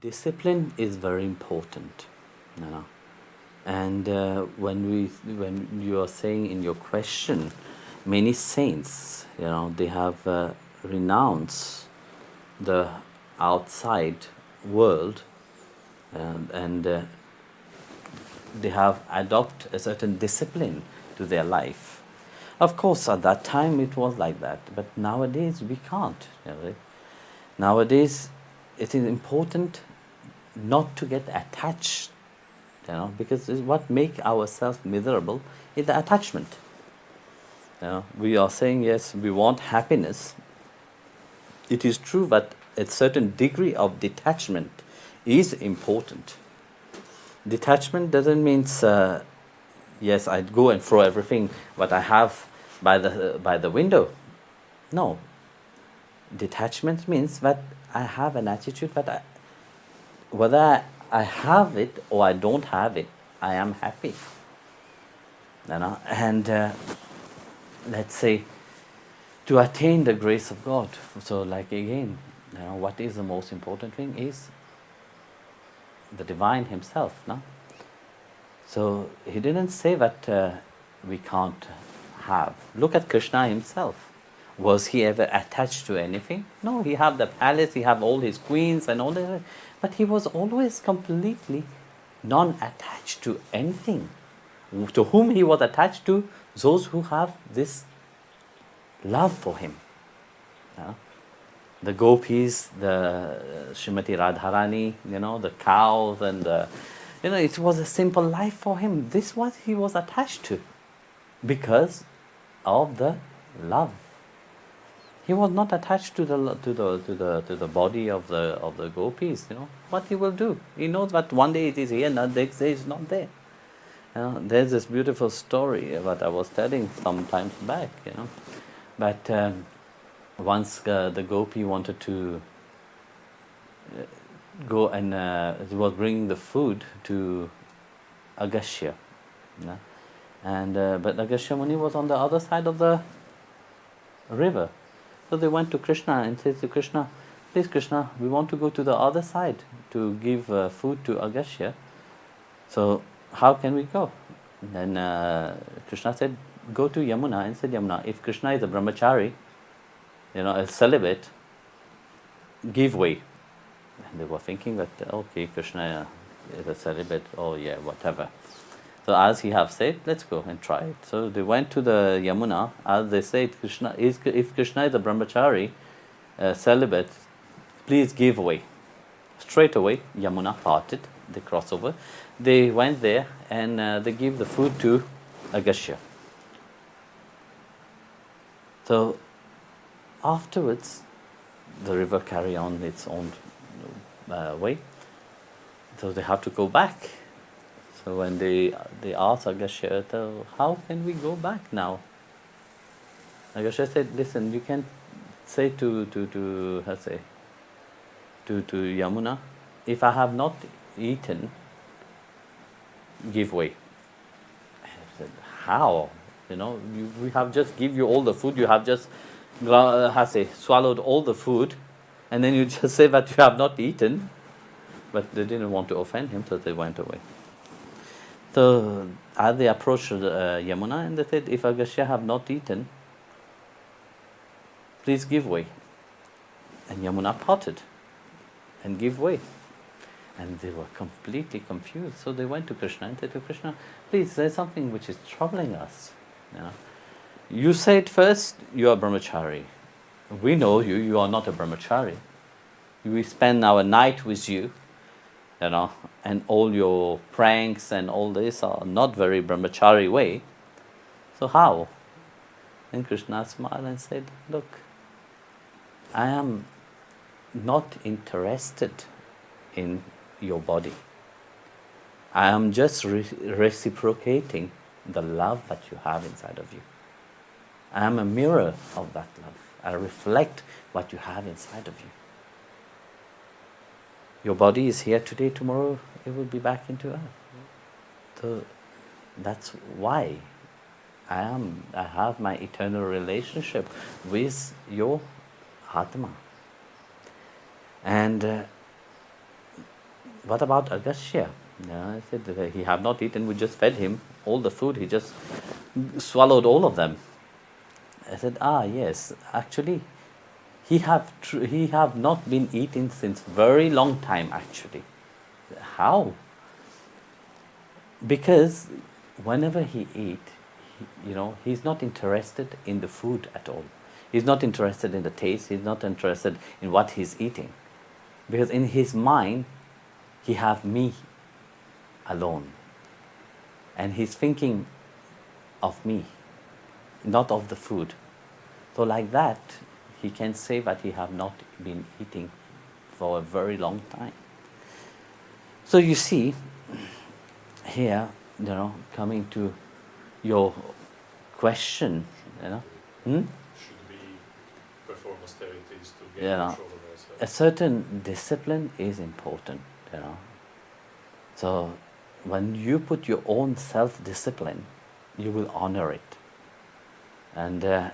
Discipline is very important, you know. And when you are saying in your question, many saints, you know, they have renounced the outside world, and they have adopted a certain discipline to their life. Of course, at that time it was like that, but nowadays we can't. You know, nowadays it is important not to get attached, you know, because what make ourselves miserable is the attachment. You know, we are saying yes, we want happiness. It is true, but a certain degree of detachment is important. Detachment doesn't mean yes, I'd go and throw everything what I have by the window. No. Detachment means that I have an attitude that whether I have it or I don't have it, I am happy. You know, and let's say to attain the grace of God. So, like again, you know, what is the most important thing is the divine Himself. No. So He didn't say that we can't have. Look at Krishna Himself. Was He ever attached to anything? No, He had the palace, He had all His queens and all that, but He was always completely non-attached to anything. To whom He was attached to? Those who have this love for Him. The gopis, the Srimati Radharani, you know, the cows and the, you know, it was a simple life for Him. This was He was attached to because of the love. He was not attached to the body of the gopis. You know what He will do. He knows that one day it is here, and the next day it's not there. You know, there's this beautiful story that I was telling some times back. You know, but once the gopi wanted to go and he was bringing the food to Agastya, you know? And but Agastya Muni was on the other side of the river. So they went to Krishna and said to Krishna, please Krishna, we want to go to the other side to give food to Agastya. So how can we go? And then Krishna said, go to Yamuna, and said, Yamuna, if Krishna is a brahmachari, you know, a celibate, give way. And they were thinking that, okay, Krishna is a celibate, oh yeah, whatever. So as he have said, let's go and try it. So they went to the Yamuna. As they said, if Krishna is a brahmachari, celibate, please give way. Straight away, Yamuna parted, they crossed over. They went there and they gave the food to Agastya. So afterwards, the river carry on its own way. So they have to go back. So when they asked Agastya, how can we go back now? Agastya said, listen, you can say to Yamuna, if I have not eaten, give way. I said, how? You know, we have just give you all the food, you have just swallowed all the food, and then you just say that you have not eaten. But they didn't want to offend him, so they went away. So as they approached Yamuna, and they said, if Agastya have not eaten, please give way. And Yamuna parted and gave way. And they were completely confused. So they went to Krishna and said to Krishna, please, there's something which is troubling us. You know, you said first you are brahmachari. We know you, you are not a brahmachari. We spend our night with you, you know, and all your pranks and all this are not very brahmachari way. So how? And Krishna smiled and said, look, I am not interested in your body. I am just reciprocating the love that you have inside of you. I am a mirror of that love. I reflect what you have inside of you. Your body is here today, tomorrow it will be back into earth. So that's why I have my eternal relationship with your Atma. And what about Agastya? I said, he have not eaten, we just fed him all the food, he just swallowed all of them. I said, yes, actually, he have not been eating since very long time actually. How? Because whenever he eat, he's not interested in the food at all. He's not interested in the taste, he's not interested in what he's eating. Because in his mind, he have me alone. And he's thinking of me, not of the food. So like that, he can say that he have not been eating for a very long time. So you see, here, coming to your question, Should we perform austerities to gain control of ourselves? A certain discipline is important, So when you put your own self-discipline, you will honor it. And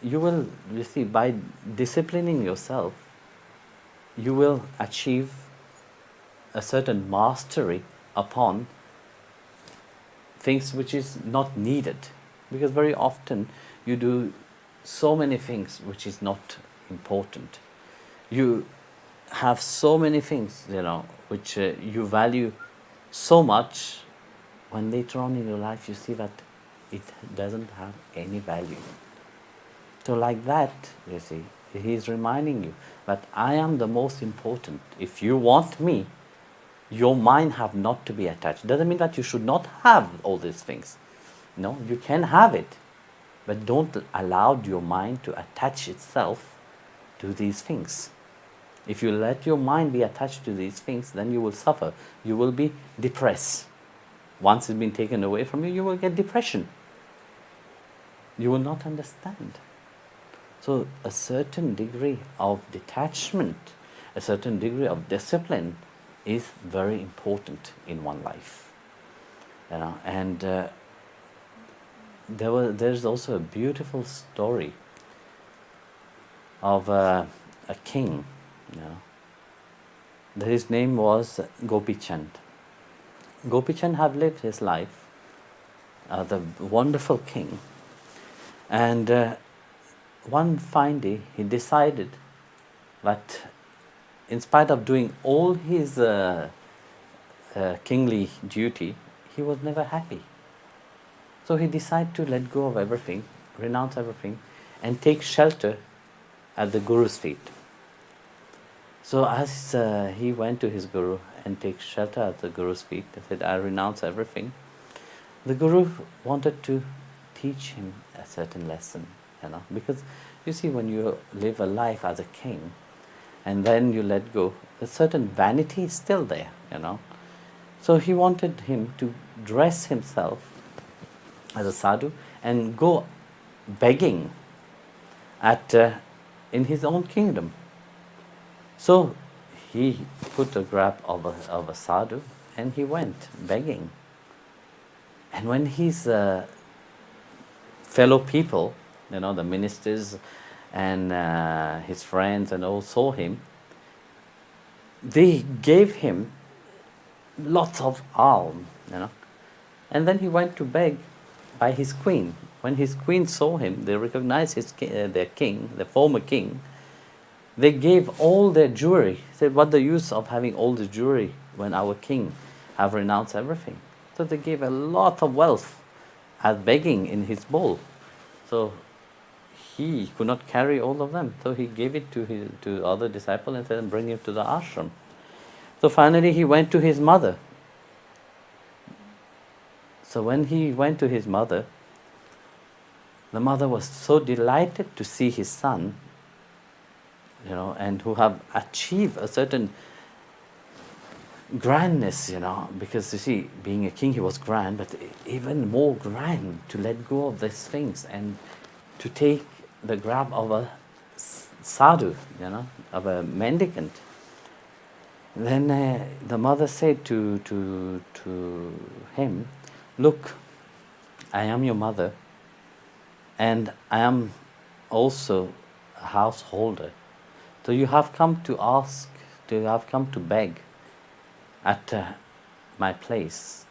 you see, by disciplining yourself, you will achieve a certain mastery upon things which is not needed. Because very often you do so many things which is not important. You have so many things, which you value so much, when later on in your life you see that it doesn't have any value. So like that, you see, he's reminding you that I am the most important. If you want me, your mind have not to be attached. Doesn't mean that you should not have all these things. No, you can have it, but don't allow your mind to attach itself to these things. If you let your mind be attached to these things, then you will suffer. You will be depressed. Once it's been taken away from you, you will get depression. You will not understand. So a certain degree of detachment, a certain degree of discipline is very important in one life. And there's also a beautiful story of a king. His name was Gopi Chand. Gopi Chand had lived his life as a wonderful king, and one fine day he decided that in spite of doing all his kingly duty, he was never happy. So he decided to let go of everything, renounce everything, and take shelter at the Guru's feet. So as he went to his Guru and take shelter at the Guru's feet, he said, I renounce everything. The Guru wanted to teach him a certain lesson, because you see, when you live a life as a king and then you let go, a certain vanity is still there, So he wanted him to dress himself as a sadhu and go begging in his own kingdom. So he put a grab of a sadhu and he went begging. And when his fellow people, the ministers and his friends and all saw him, they gave him lots of alms, And then he went to beg by his queen. When his queen saw him, they recognized their king, the former king. They gave all their jewelry. Said, what the use of having all the jewelry when our king have renounced everything? So they gave a lot of wealth as begging in his bowl. So he could not carry all of them. So he gave it to other disciples and said, bring him to the ashram. So finally he went to his mother. So when he went to his mother, the mother was so delighted to see his son, and who have achieved a certain grandness, because you see, being a king, he was grand, but even more grand to let go of these things and to take the grab of a sadhu, of a mendicant. Then the mother said to him, look, I am your mother, and I am also a householder. So you have come to ask, you have come to beg. at my place.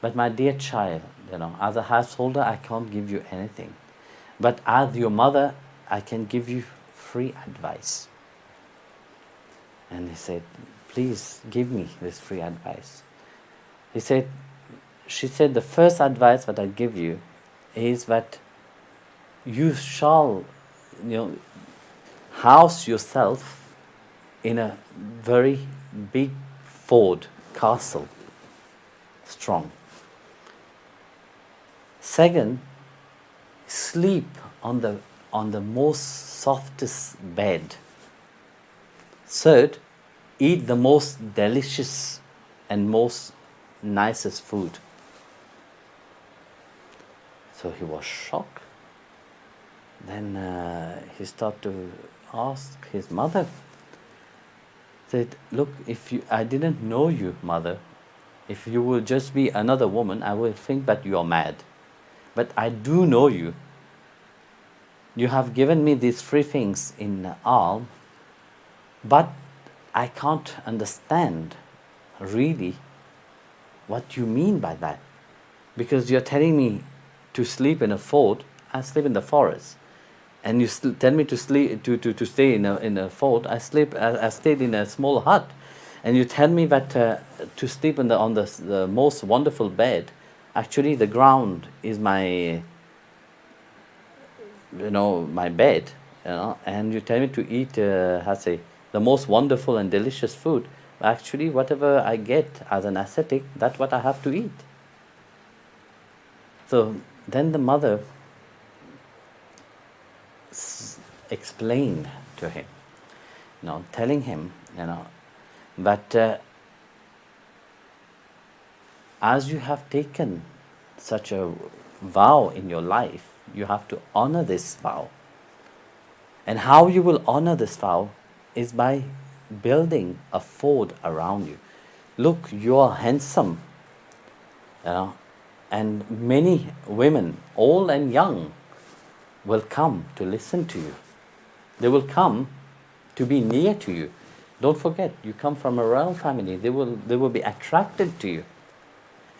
But my dear child, as a householder, I can't give you anything. But as your mother, I can give you free advice. And he said, please give me this free advice. She said, the first advice that I give you is that you shall, house yourself in a very big fort, castle, strong. Second, sleep on the most softest bed. Third, eat the most delicious and most nicest food. So he was shocked. Then he started to ask his mother. Said, look, I didn't know you, mother. If you will just be another woman, I will think that you are mad. But I do know you. You have given me these three things in alms, but I can't understand really what you mean by that. Because you're telling me to sleep in a fort, I sleep in the forest. And you tell me to sleep to stay in a fort, I stayed in a small hut. And you tell me that to sleep on the most wonderful bed. Actually, the ground is my bed, and you tell me to eat, the most wonderful and delicious food. Actually, whatever I get as an ascetic, that's what I have to eat. So then the mother explained to him, telling him, that as you have taken such a vow in your life, you have to honor this vow. And how you will honor this vow is by building a fort around you. Look, you are handsome, and many women, old and young, will come to listen to you. They will come to be near to you. Don't forget, you come from a royal family. They will be attracted to you.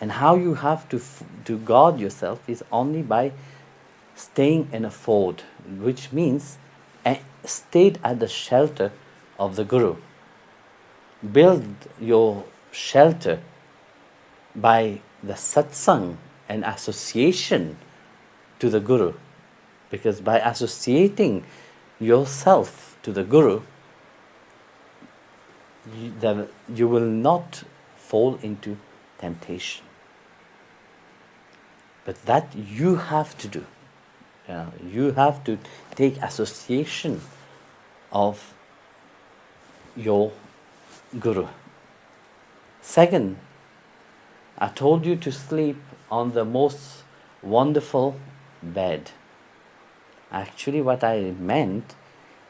And how you have to guard yourself is only by staying in a fort, which means stayed at the shelter of the Guru. Build your shelter by the satsang and association to the Guru. Because by associating yourself to the Guru, you will not fall into temptation. But that you have to do. You have to take association of your Guru. Second, I told you to sleep on the most wonderful bed. Actually, what I meant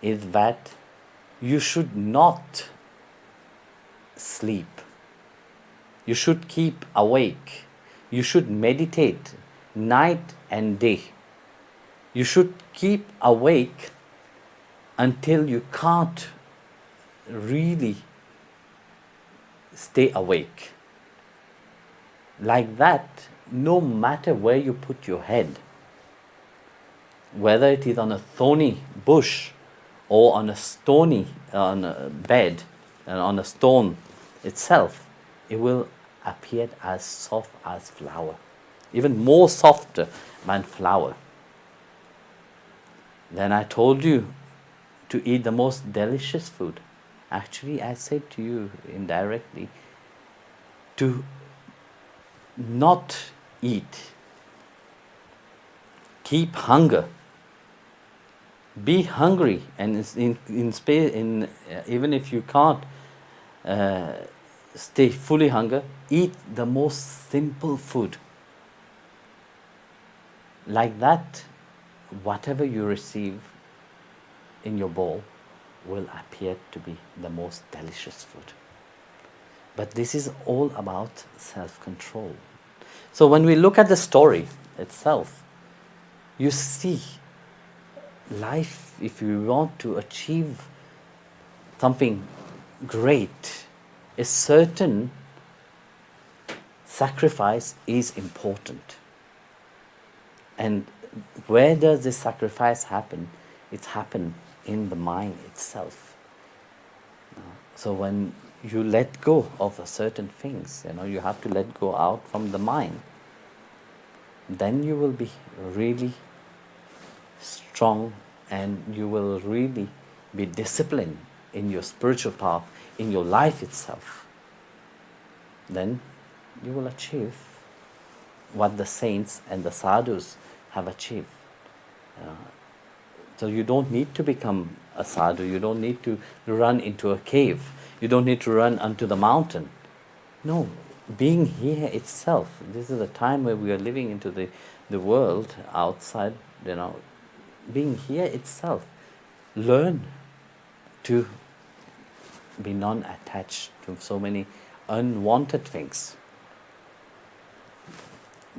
is that you should not sleep. You should keep awake. You should meditate night and day. You should keep awake until you can't really stay awake. Like that, no matter where you put your head, whether it is on a thorny bush or on a bed and on a stone itself, it will appear as soft as flower, even more softer than flower. Then I told you to eat the most delicious food. Actually, I said to you indirectly to not eat. Keep hunger. Be hungry, and even if you can't stay fully hungry, eat the most simple food. Like that, whatever you receive in your bowl will appear to be the most delicious food. But this is all about self-control. So when we look at the story itself, you see life, if you want to achieve something great a certain sacrifice is important. And where does this sacrifice happen? It's happened in the mind itself. So when you let go of certain things, you have to let go out from the mind, then you will be really strong and you will really be disciplined in your spiritual path, in your life itself. Then you will achieve what the saints and the sadhus have achieved. So you don't need to become a sadhu, you don't need to run into a cave, you don't need to run onto the mountain. No, being here itself, this is a time where we are living into the world outside, being here itself, learn to be non-attached to so many unwanted things.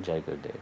Jai Gurudev.